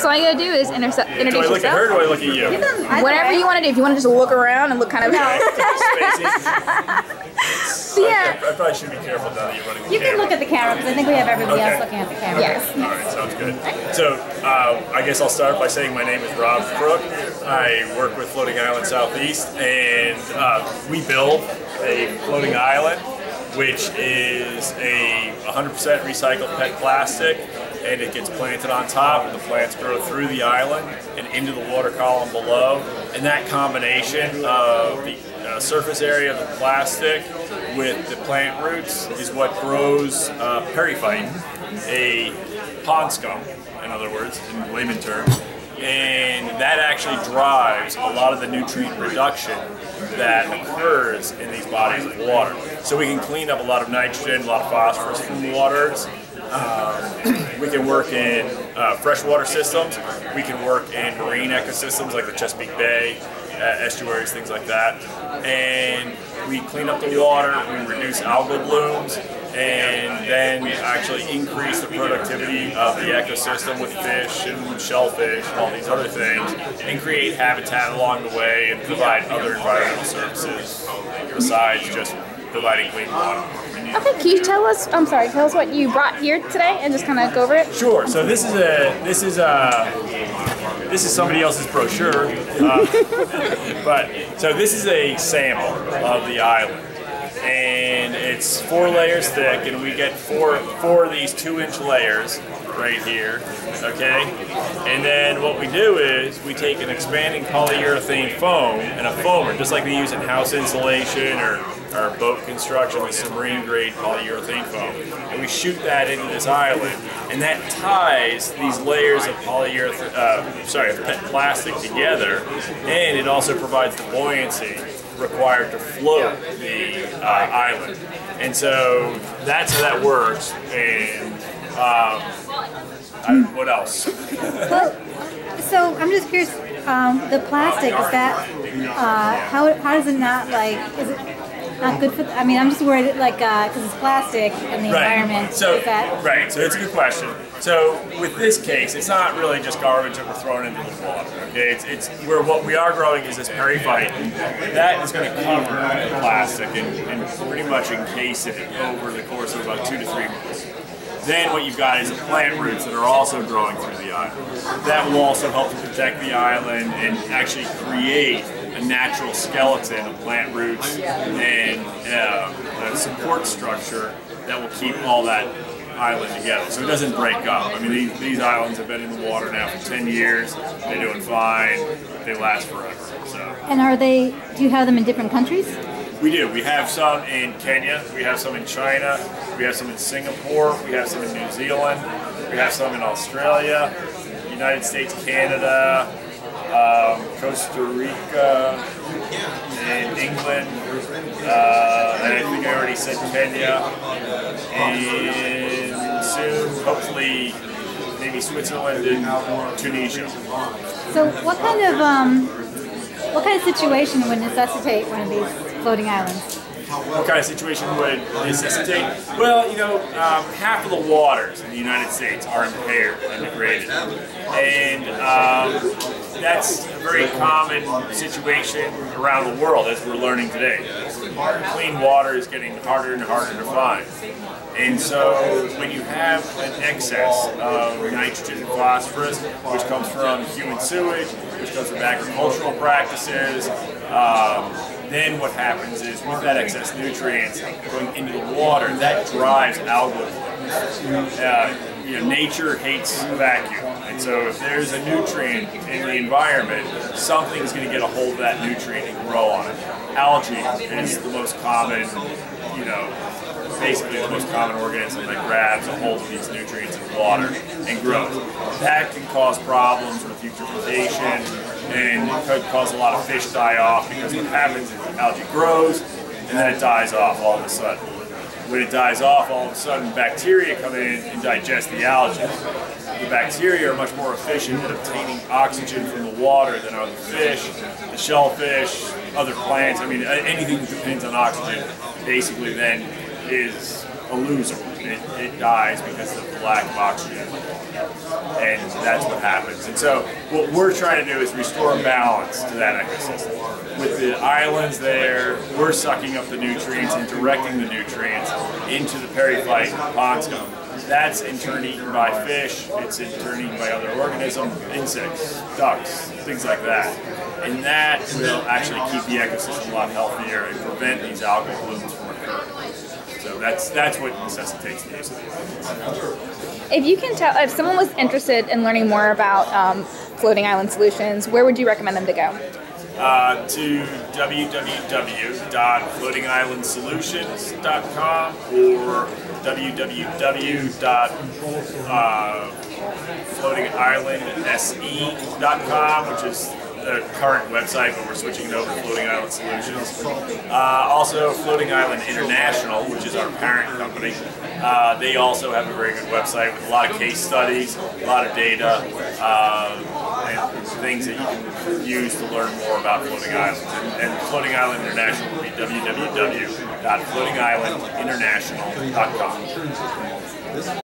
So all you gotta do is introduce yourself. Do I look at her or do I look at you? Whatever you want to do. If you want to just look around and look kind of. Yeah. I probably should be careful now that you're running the camera. You can look at the camera because I think we have everybody else looking at the camera. Yes. All right, sounds good. So I guess I'll start by saying my name is Rob Crook. I work with Floating Island Southeast, and we build a floating island, which is a 100% recycled PET plastic, and it gets planted on top, and the plants grow through the island and into the water column below. And that combination of the surface area of the plastic with the plant roots is what grows periphyte, a pond scum, in other words, in layman terms. And that actually drives a lot of the nutrient production that occurs in these bodies of water. So we can clean up a lot of nitrogen, a lot of phosphorus from the waters. We can work in freshwater systems. We can work in marine ecosystems like the Chesapeake Bay, estuaries, things like that. And we clean up the water, we reduce algal blooms, and then actually increase the productivity of the ecosystem with fish and shellfish and all these other things, and create habitat along the way and provide other environmental services besides just providing clean water. Okay, can you tell us? Tell us what you brought here today, and just kind of go over it. Sure. So this is somebody else's brochure, but so this is a sample of the island, and it's 4 layers thick, and we get four of these 2-inch layers right here. Okay, and then what we do is we take an expanding polyurethane foam and a foamer, just like they use in house insulation or boat construction with some marine grade polyurethane foam, and we shoot that into this island, and that ties these layers of PET plastic together, and it also provides the buoyancy required to float the island. And so that's how that works. And what else? Well, so I'm just curious. The plastic, is that how does it not, like, is it not good for? I mean, I'm just worried, like, because it's plastic in the environment. So is that so it's a good question. So with this case, it's not really just garbage that we're throwing into the water. Okay, it's where what we are growing is this periphyte. That is going to cover the plastic and pretty much encase it over the course of about 2 to 3 months. Then what you've got is the plant roots that are also growing through the island. That will also help to protect the island and actually create a natural skeleton of plant roots and a support structure that will keep all that island together, so it doesn't break up. I mean, these islands have been in the water now for 10 years. They're doing fine. They last forever. So. And do you have them in different countries? We do. We have some in Kenya. We have some in China. We have some in Singapore. We have some in New Zealand. We have some in Australia, United States, Canada, Costa Rica, and England, and I think I already said Kenya, and soon, hopefully, maybe Switzerland and Tunisia. So what kind of situation would necessitate one of these floating islands? What kind of situation would necessitate? Well, you know, half of the waters in the United States are impaired and degraded. And that's a very common situation around the world, as we're learning today. Clean water is getting harder and harder to find. And so when you have an excess of nitrogen and phosphorus, which comes from human sewage, which comes from agricultural practices, then what happens is with that excess nutrients going into the water, that drives algal blooms. Nature hates a vacuum, and so if there's a nutrient in the environment, something's going to get a hold of that nutrient and grow on it. Algae is the most common, basically the most common organism that grabs a hold of these nutrients in the water and grows. That can cause problems with eutrophication, and it could cause a lot of fish die off, because what happens is the algae grows and then it dies off all of a sudden. When it dies off, all of a sudden bacteria come in and digest the algae. The bacteria are much more efficient at obtaining oxygen from the water than are the fish, the shellfish, other plants. I mean, anything that depends on oxygen basically then is a loser. It dies because of the lack of oxygen. and that's what happens. And so what we're trying to do is restore balance to that ecosystem. With the islands there, we're sucking up the nutrients and directing the nutrients into the periphyte pond scum. That's in turn eaten by fish, it's in turn eaten by other organisms, insects, ducks, things like that. And that will actually keep the ecosystem a lot healthier and prevent these algal blooms from occurring. So that's what necessitates the use of the islands. If you can tell, if someone was interested in learning more about floating island solutions, where would you recommend them to go? To www.floatingislandsolutions.com or www.floatingislandse.com, which is the current website, but we're switching it over to Floating Island Solutions. Also, Floating Island International, which is our parent company. They also have a very good website with a lot of case studies, a lot of data, and things that you can use to learn more about floating islands. And Floating Island International will be www.floatingislandinternational.com.